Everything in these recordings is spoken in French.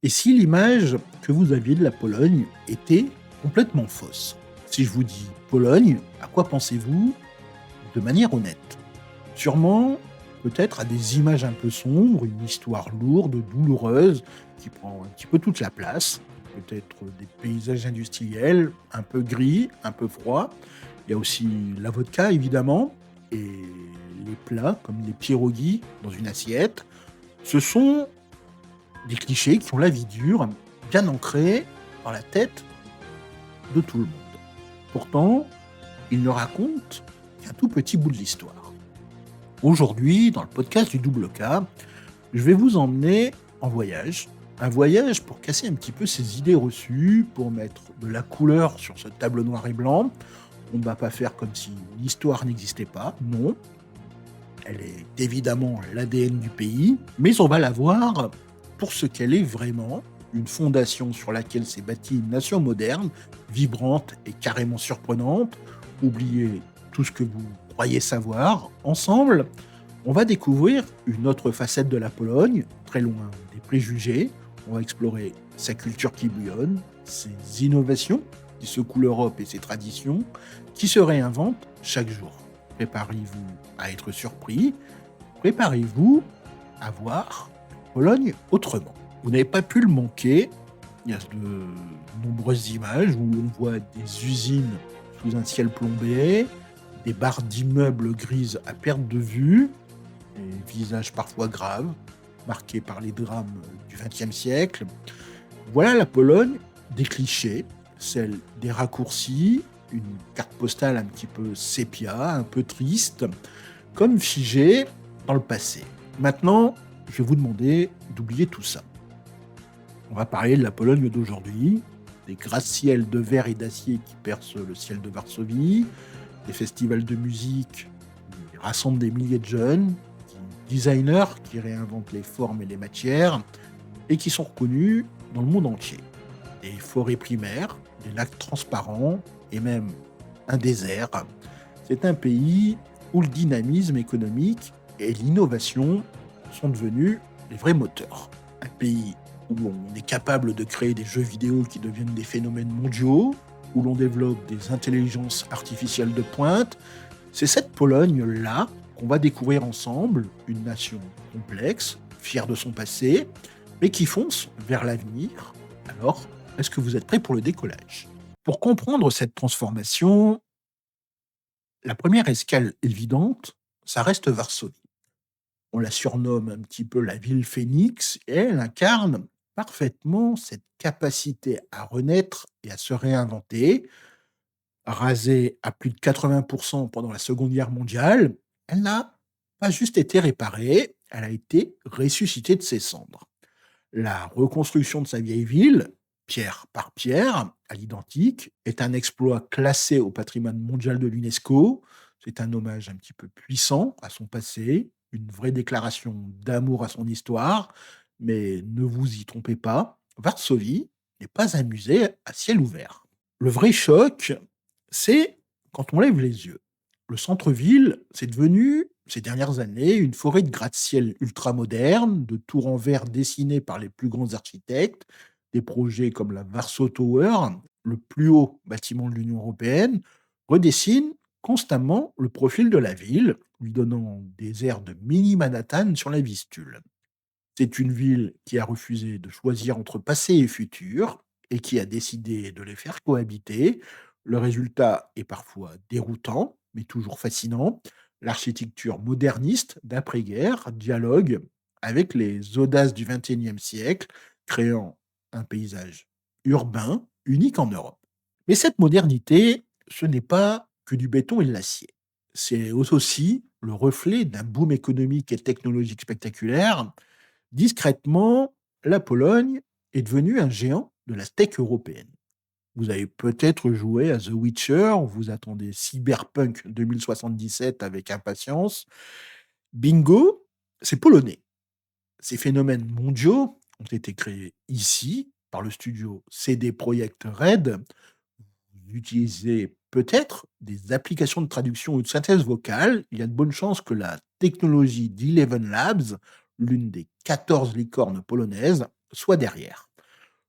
Et si l'image que vous aviez de la Pologne était complètement fausse? Si je vous dis Pologne, à quoi pensez-vous de manière honnête? Sûrement, peut-être à des images un peu sombres, une histoire lourde, douloureuse, qui prend un petit peu toute la place. Peut-être des paysages industriels, un peu gris, un peu froids. Il y a aussi la vodka, évidemment, et les plats, comme les pierogies dans une assiette. Ce sont des clichés qui ont la vie dure, bien ancrés dans la tête de tout le monde. Pourtant, ils ne racontent qu'un tout petit bout de l'histoire. Aujourd'hui, dans le podcast du Double K, je vais vous emmener en voyage. Un voyage pour casser un petit peu ces idées reçues, pour mettre de la couleur sur ce tableau noir et blanc. On ne va pas faire comme si l'histoire n'existait pas, non. Elle est évidemment l'ADN du pays, mais on va la voir pour ce qu'elle est vraiment, une fondation sur laquelle s'est bâtie une nation moderne, vibrante et carrément surprenante. Oubliez tout ce que vous croyez savoir. Ensemble, on va découvrir une autre facette de la Pologne, très loin des préjugés. On va explorer sa culture qui bouillonne, ses innovations qui secouent l'Europe et ses traditions, qui se réinventent chaque jour. Préparez-vous à être surpris, préparez-vous à voir Pologne autrement. Vous n'avez pas pu le manquer, il y a de nombreuses images où on voit des usines sous un ciel plombé, des barres d'immeubles grises à perte de vue, des visages parfois graves, marqués par les drames du XXe siècle. Voilà la Pologne des clichés, celle des raccourcis, une carte postale un petit peu sépia, un peu triste, comme figée dans le passé. Maintenant, je vais vous demander d'oublier tout ça. On va parler de la Pologne d'aujourd'hui, des gratte-ciels de verre et d'acier qui percent le ciel de Varsovie, des festivals de musique qui rassemblent des milliers de jeunes, des designers qui réinventent les formes et les matières et qui sont reconnus dans le monde entier. Des forêts primaires, des lacs transparents et même un désert. C'est un pays où le dynamisme économique et l'innovation sont devenus les vrais moteurs. Un pays où on est capable de créer des jeux vidéo qui deviennent des phénomènes mondiaux, où l'on développe des intelligences artificielles de pointe. C'est cette Pologne-là qu'on va découvrir ensemble, une nation complexe, fière de son passé, mais qui fonce vers l'avenir. Alors, est-ce que vous êtes prêts pour le décollage? Pour comprendre cette transformation, la première escale évidente, ça reste Varsovie. On la surnomme un petit peu la ville phénix et elle incarne parfaitement cette capacité à renaître et à se réinventer. Rasée à plus de 80% pendant la Seconde Guerre mondiale, elle n'a pas juste été réparée, elle a été ressuscitée de ses cendres. La reconstruction de sa vieille ville, pierre par pierre, à l'identique, est un exploit classé au patrimoine mondial de l'UNESCO. C'est un hommage un petit peu puissant à son passé, une vraie déclaration d'amour à son histoire. Mais ne vous y trompez pas, Varsovie n'est pas un musée à ciel ouvert. Le vrai choc, c'est quand on lève les yeux. Le centre-ville, c'est devenu, ces dernières années, une forêt de gratte-ciel ultra-moderne, de tours en verre dessinés par les plus grands architectes, des projets comme la Warsaw Tower, le plus haut bâtiment de l'Union européenne, redessinent constamment le profil de la ville, lui donnant des airs de mini Manhattan sur la Vistule. C'est une ville qui a refusé de choisir entre passé et futur et qui a décidé de les faire cohabiter. Le résultat est parfois déroutant, mais toujours fascinant. L'architecture moderniste d'après-guerre dialogue avec les audaces du XXIe siècle, créant un paysage urbain unique en Europe. Mais cette modernité, ce n'est pas que du béton et de l'acier. C'est aussi le reflet d'un boom économique et technologique spectaculaire. Discrètement, la Pologne est devenue un géant de la tech européenne. Vous avez peut-être joué à The Witcher, vous attendez Cyberpunk 2077 avec impatience. Bingo, c'est polonais. Ces phénomènes mondiaux ont été créés ici par le studio CD Projekt Red. Vous utilisez peut-être des applications de traduction ou de synthèse vocale. Il y a de bonnes chances que la technologie d'Eleven Labs, l'une des 14 licornes polonaises, soit derrière.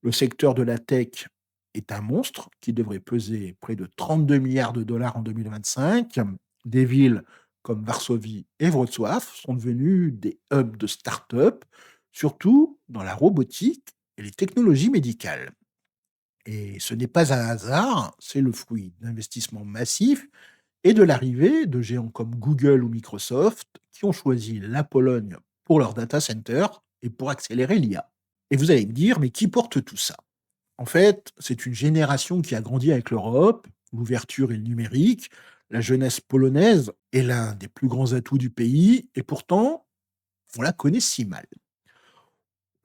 Le secteur de la tech est un monstre qui devrait peser près de 32 milliards de dollars en 2025. Des villes comme Varsovie et Wrocław sont devenues des hubs de start-up, surtout dans la robotique et les technologies médicales. Et ce n'est pas un hasard, c'est le fruit d'investissements massifs et de l'arrivée de géants comme Google ou Microsoft qui ont choisi la Pologne pour leur data center et pour accélérer l'IA. Et vous allez me dire, mais qui porte tout ça? En fait, c'est une génération qui a grandi avec l'Europe, l'ouverture et le numérique. La jeunesse polonaise est l'un des plus grands atouts du pays et pourtant, on la connaît si mal.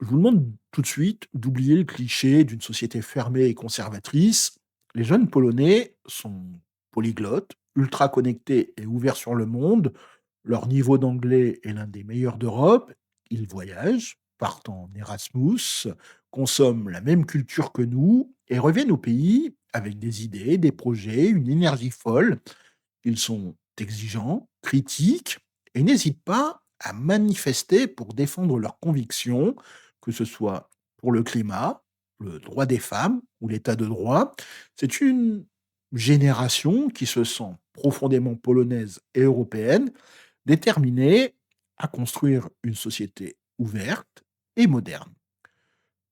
Je vous demande tout de suite d'oublier le cliché d'une société fermée et conservatrice. Les jeunes Polonais sont polyglottes, ultra connectés et ouverts sur le monde. Leur niveau d'anglais est l'un des meilleurs d'Europe. Ils voyagent, partent en Erasmus, consomment la même culture que nous et reviennent au pays avec des idées, des projets, une énergie folle. Ils sont exigeants, critiques et n'hésitent pas à manifester pour défendre leurs convictions, que ce soit pour le climat, le droit des femmes ou l'état de droit. C'est une génération qui se sent profondément polonaise et européenne, déterminée à construire une société ouverte et moderne.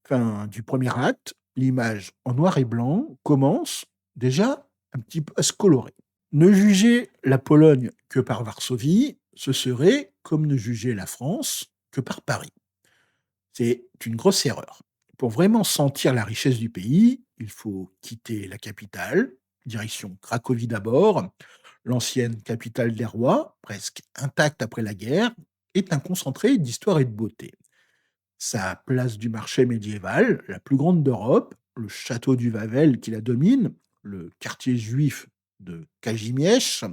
Fin du premier acte, l'image en noir et blanc commence déjà un petit peu à se colorer. Ne juger la Pologne que par Varsovie, ce serait comme ne juger la France que par Paris. C'est une grosse erreur. Pour vraiment sentir la richesse du pays, il faut quitter la capitale, direction Cracovie d'abord. L'ancienne capitale des rois, presque intacte après la guerre, est un concentré d'histoire et de beauté. Sa place du marché médiéval, la plus grande d'Europe, le château du Wawel qui la domine, le quartier juif de Kazimierz,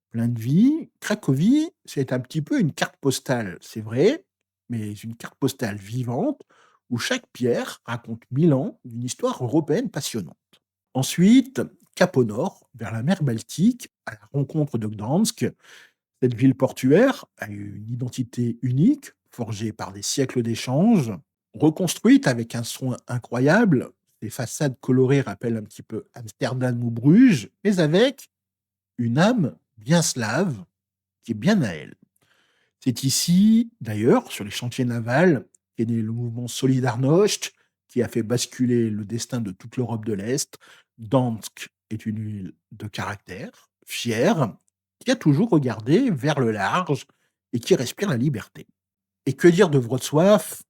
plein de vie. Cracovie, c'est un petit peu une carte postale, c'est vrai, mais une carte postale vivante où chaque pierre raconte 1000 ans d'une histoire européenne passionnante. Ensuite, cap au nord, vers la mer Baltique, à la rencontre de Gdansk. Cette ville portuaire a une identité unique, forgée par des siècles d'échanges, reconstruite avec un soin incroyable. Ses façades colorées rappellent un petit peu Amsterdam ou Bruges, mais avec une âme bien slave qui est bien à elle. C'est ici, d'ailleurs, sur les chantiers navals, qu'est né le mouvement Solidarność, qui a fait basculer le destin de toute l'Europe de l'Est. Dansk est une ville de caractère, fière, qui a toujours regardé vers le large et qui respire la liberté. Et que dire de Wrocław,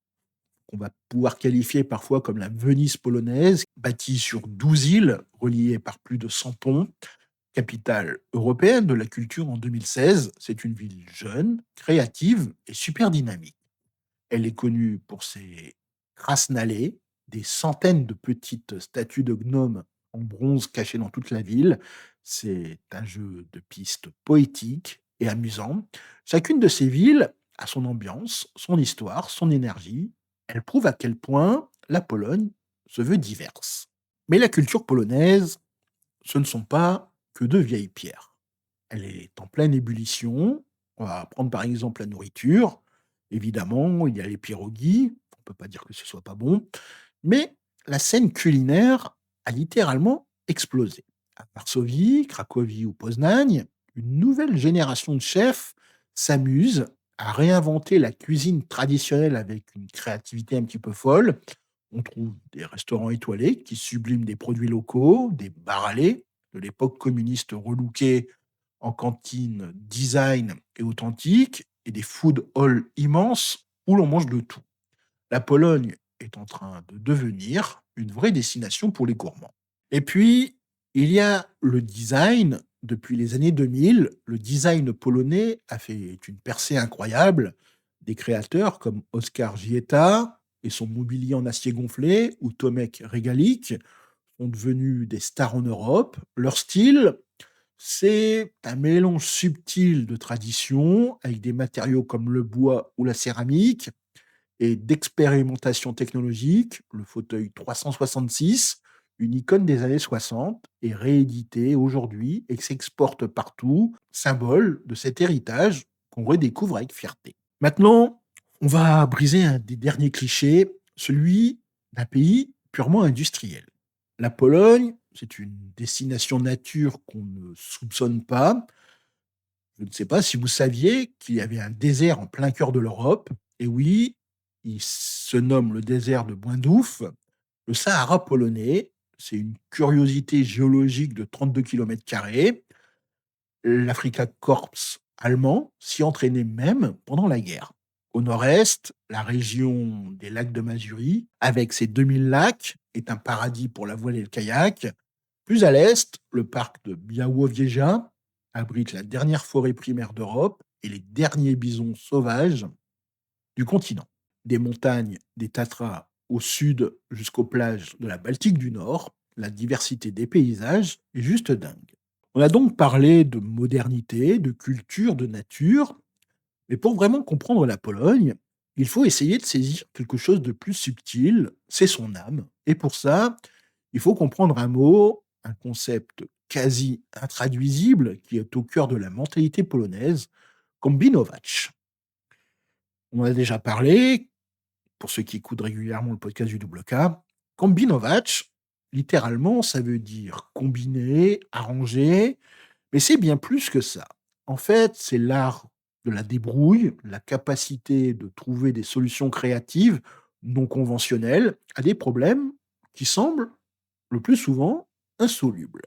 qu'on va pouvoir qualifier parfois comme la Venise polonaise, bâtie sur 12 îles, reliées par plus de 100 ponts, capitale européenne de la culture en 2016. C'est une ville jeune, créative et super dynamique. Elle est connue pour ses krasnalés, des centaines de petites statues de gnomes en bronze cachées dans toute la ville. C'est un jeu de pistes poétique et amusant. Chacune de ces villes a son ambiance, son histoire, son énergie. Elle prouve à quel point la Pologne se veut diverse. Mais la culture polonaise, ce ne sont pas que de vieilles pierres. Elle est en pleine ébullition. On va prendre par exemple la nourriture. Évidemment, il y a les pierogies. On ne peut pas dire que ce soit pas bon. Mais la scène culinaire a littéralement explosé. À Varsovie, Cracovie ou Poznań, une nouvelle génération de chefs s'amuse à réinventer la cuisine traditionnelle avec une créativité un petit peu folle. On trouve des restaurants étoilés qui subliment des produits locaux, des bars à lait de l'époque communiste relookés en cantine design et authentique, et des food halls immenses où l'on mange de tout. La Pologne est en train de devenir une vraie destination pour les gourmands. Et puis, il y a le design. Depuis les années 2000, le design polonais a fait une percée incroyable. Des créateurs comme Oskar Gieta et son mobilier en acier gonflé ou Tomek Regalik sont devenus des stars en Europe. Leur style, c'est un mélange subtil de tradition avec des matériaux comme le bois ou la céramique et d'expérimentation technologique. Le fauteuil 366, une icône des années 60, est réédité aujourd'hui et s'exporte partout, symbole de cet héritage qu'on redécouvre avec fierté. Maintenant, on va briser un des derniers clichés, celui d'un pays purement industrielle. La Pologne, c'est une destination nature qu'on ne soupçonne pas. Je ne sais pas si vous saviez qu'il y avait un désert en plein cœur de l'Europe. Et oui, il se nomme le désert de Boindouf, le Sahara polonais. C'est une curiosité géologique de 32 km². L'Afrika Korps allemand s'y entraînait même pendant la guerre. Au nord-est, la région des lacs de Mazuri, avec ses 2000 lacs, est un paradis pour la voile et le kayak. Plus à l'est, le parc de Białowieża abrite la dernière forêt primaire d'Europe et les derniers bisons sauvages du continent. Des montagnes des Tatras au sud jusqu'aux plages de la Baltique du Nord, la diversité des paysages est juste dingue. On a donc parlé de modernité, de culture, de nature, mais pour vraiment comprendre la Pologne, il faut essayer de saisir quelque chose de plus subtil, c'est son âme. Et pour ça, il faut comprendre un mot, un concept quasi intraduisible qui est au cœur de la mentalité polonaise, kombinować. On en a déjà parlé, pour ceux qui écoutent régulièrement le podcast du Double K. Kombinować, littéralement, ça veut dire combiner, arranger, mais c'est bien plus que ça. En fait, c'est l'art de la débrouille, la capacité de trouver des solutions créatives non conventionnelles à des problèmes qui semblent, le plus souvent, insolubles.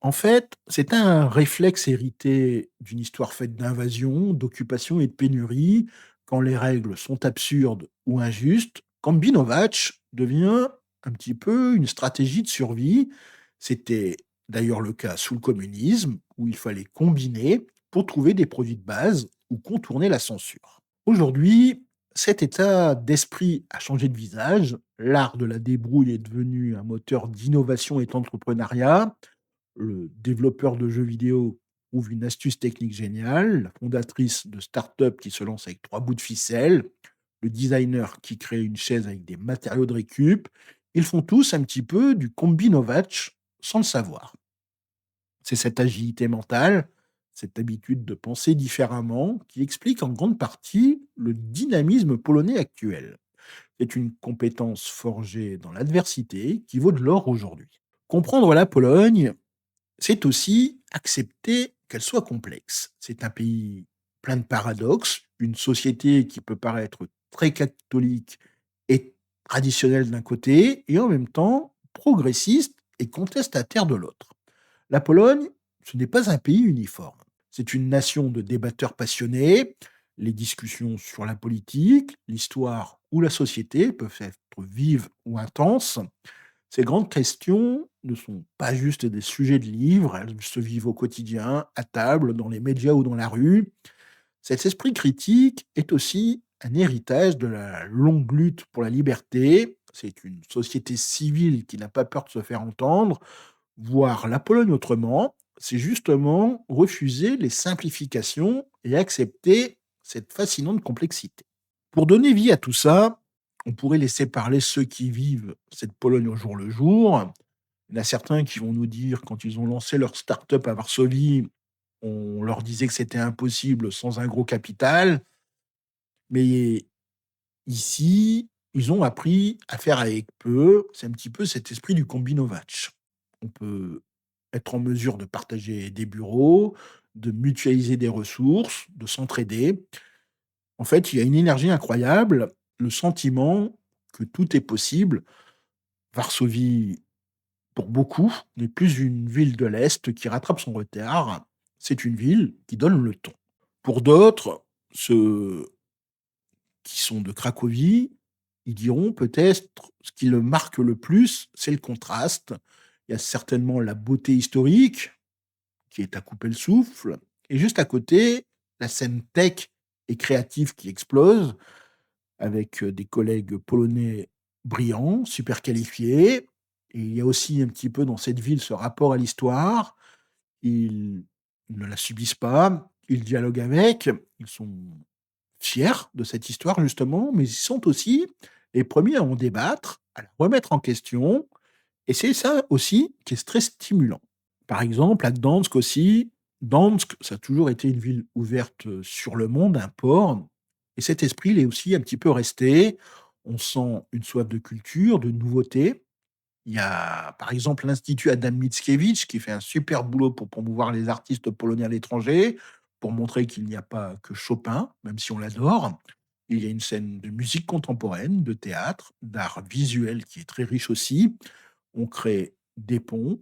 En fait, c'est un réflexe hérité d'une histoire faite d'invasion, d'occupation et de pénurie. Quand les règles sont absurdes ou injustes, Kombinovac devient un petit peu une stratégie de survie. C'était d'ailleurs le cas sous le communisme, où il fallait combiner pour trouver des produits de base ou contourner la censure. Aujourd'hui, cet état d'esprit a changé de visage. L'art de la débrouille est devenu un moteur d'innovation et d'entrepreneuriat. Le développeur de jeux vidéo trouve une astuce technique géniale, la fondatrice de start-up qui se lance avec 3 bouts de ficelle, le designer qui crée une chaise avec des matériaux de récup. Ils font tous un petit peu du kombinovatch sans le savoir. C'est cette agilité mentale, cette habitude de penser différemment qui explique en grande partie le dynamisme polonais actuel. C'est une compétence forgée dans l'adversité qui vaut de l'or aujourd'hui. Comprendre la Pologne, c'est aussi accepter qu'elle soit complexe. C'est un pays plein de paradoxes, une société qui peut paraître très catholique et traditionnelle d'un côté, et en même temps progressiste et contestataire de l'autre. La Pologne, ce n'est pas un pays uniforme. C'est une nation de débatteurs passionnés. Les discussions sur la politique, l'histoire ou la société peuvent être vives ou intenses. Ces grandes questions ne sont pas juste des sujets de livres, elles se vivent au quotidien, à table, dans les médias ou dans la rue. Cet esprit critique est aussi un héritage de la longue lutte pour la liberté. C'est une société civile qui n'a pas peur de se faire entendre. Voir la Pologne autrement, c'est justement refuser les simplifications et accepter cette fascinante complexité. Pour donner vie à tout ça, on pourrait laisser parler ceux qui vivent cette Pologne au jour le jour. Il y en a certains qui vont nous dire, quand ils ont lancé leur start-up à Varsovie, on leur disait que c'était impossible sans un gros capital. Mais ici, ils ont appris à faire avec peu. C'est un petit peu cet esprit du kombinovatch. On peut être en mesure de partager des bureaux, de mutualiser des ressources, de s'entraider. En fait, il y a une énergie incroyable, le sentiment que tout est possible. Varsovie, pour beaucoup, n'est plus une ville de l'Est qui rattrape son retard. C'est une ville qui donne le ton. Pour d'autres, ceux qui sont de Cracovie, ils diront peut-être ce qui le marque le plus, c'est le contraste. Il y a certainement la beauté historique, qui est à couper le souffle, et juste à côté, la scène tech et créative qui explose, avec des collègues polonais brillants, super qualifiés. Et il y a aussi un petit peu dans cette ville ce rapport à l'histoire. Ils ne la subissent pas, ils dialoguent avec, ils sont fiers de cette histoire justement, mais ils sont aussi les premiers à en débattre, à la remettre en question. Et c'est ça aussi qui est très stimulant. Par exemple, à Gdansk aussi, Gdansk, ça a toujours été une ville ouverte sur le monde, un port. Et cet esprit, il est aussi un petit peu resté. On sent une soif de culture, de nouveauté. Il y a, par exemple, l'Institut Adam Mickiewicz qui fait un super boulot pour promouvoir les artistes polonais à l'étranger, pour montrer qu'il n'y a pas que Chopin, même si on l'adore. Il y a une scène de musique contemporaine, de théâtre, d'art visuel qui est très riche aussi. On crée des ponts,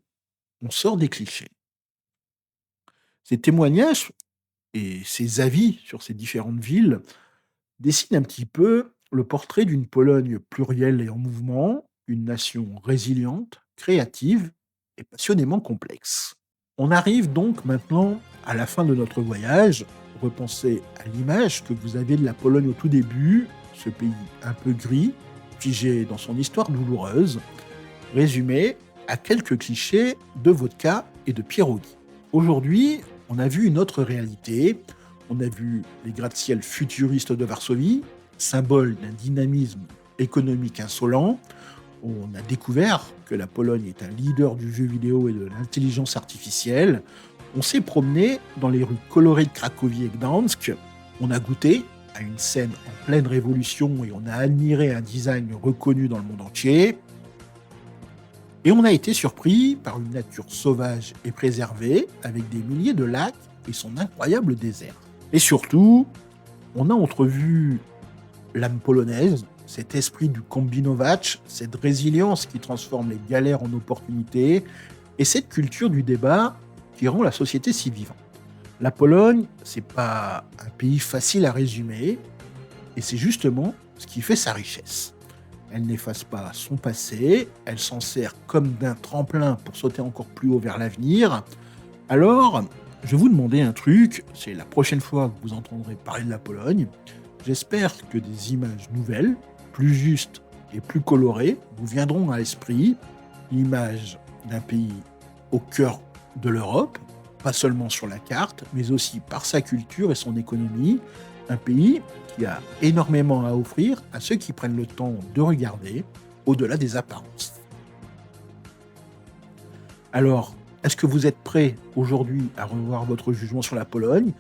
on sort des clichés. Ces témoignages et ces avis sur ces différentes villes dessinent un petit peu le portrait d'une Pologne plurielle et en mouvement, une nation résiliente, créative et passionnément complexe. On arrive donc maintenant à la fin de notre voyage. Repensez à l'image que vous avez de la Pologne au tout début, ce pays un peu gris, figé dans son histoire douloureuse, résumé à quelques clichés de vodka et de pierogi. Aujourd'hui, on a vu une autre réalité. On a vu les gratte-ciel futuristes de Varsovie, symbole d'un dynamisme économique insolent. On a découvert que la Pologne est un leader du jeu vidéo et de l'intelligence artificielle. On s'est promené dans les rues colorées de Cracovie et Gdansk. On a goûté à une scène en pleine révolution et on a admiré un design reconnu dans le monde entier. Et on a été surpris par une nature sauvage et préservée, avec des milliers de lacs et son incroyable désert. Et surtout, on a entrevu l'âme polonaise, cet esprit du kombinować, cette résilience qui transforme les galères en opportunités, et cette culture du débat qui rend la société si vivante. La Pologne, c'est pas un pays facile à résumer, et c'est justement ce qui fait sa richesse. Elle n'efface pas son passé, elle s'en sert comme d'un tremplin pour sauter encore plus haut vers l'avenir. Alors, je vais vous demander un truc, c'est la prochaine fois que vous entendrez parler de la Pologne, j'espère que des images nouvelles, plus justes et plus colorées, vous viendront à l'esprit. L'image d'un pays au cœur de l'Europe, pas seulement sur la carte, mais aussi par sa culture et son économie. Un pays qui a énormément à offrir à ceux qui prennent le temps de regarder au-delà des apparences. Alors, est-ce que vous êtes prêt aujourd'hui à revoir votre jugement sur la Pologne?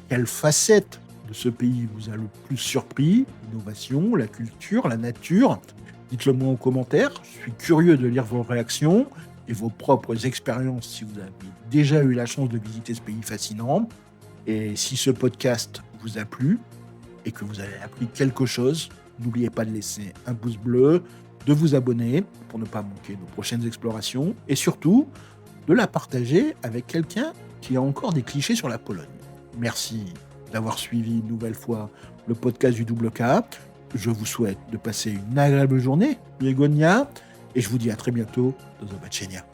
Quelle facette de ce pays vous a le plus surpris? L'innovation, la culture, la nature? Dites-le moi en commentaire. Je suis curieux de lire vos réactions et vos propres expériences si vous avez déjà eu la chance de visiter ce pays fascinant. Et si ce podcast vous a plu et que vous avez appris quelque chose, n'oubliez pas de laisser un pouce bleu, de vous abonner pour ne pas manquer nos prochaines explorations et surtout de la partager avec quelqu'un qui a encore des clichés sur la Pologne. Merci d'avoir suivi une nouvelle fois le podcast du Double K. Je vous souhaite de passer une agréable journée, Biegonia, et je vous dis à très bientôt. Do zobaczenia.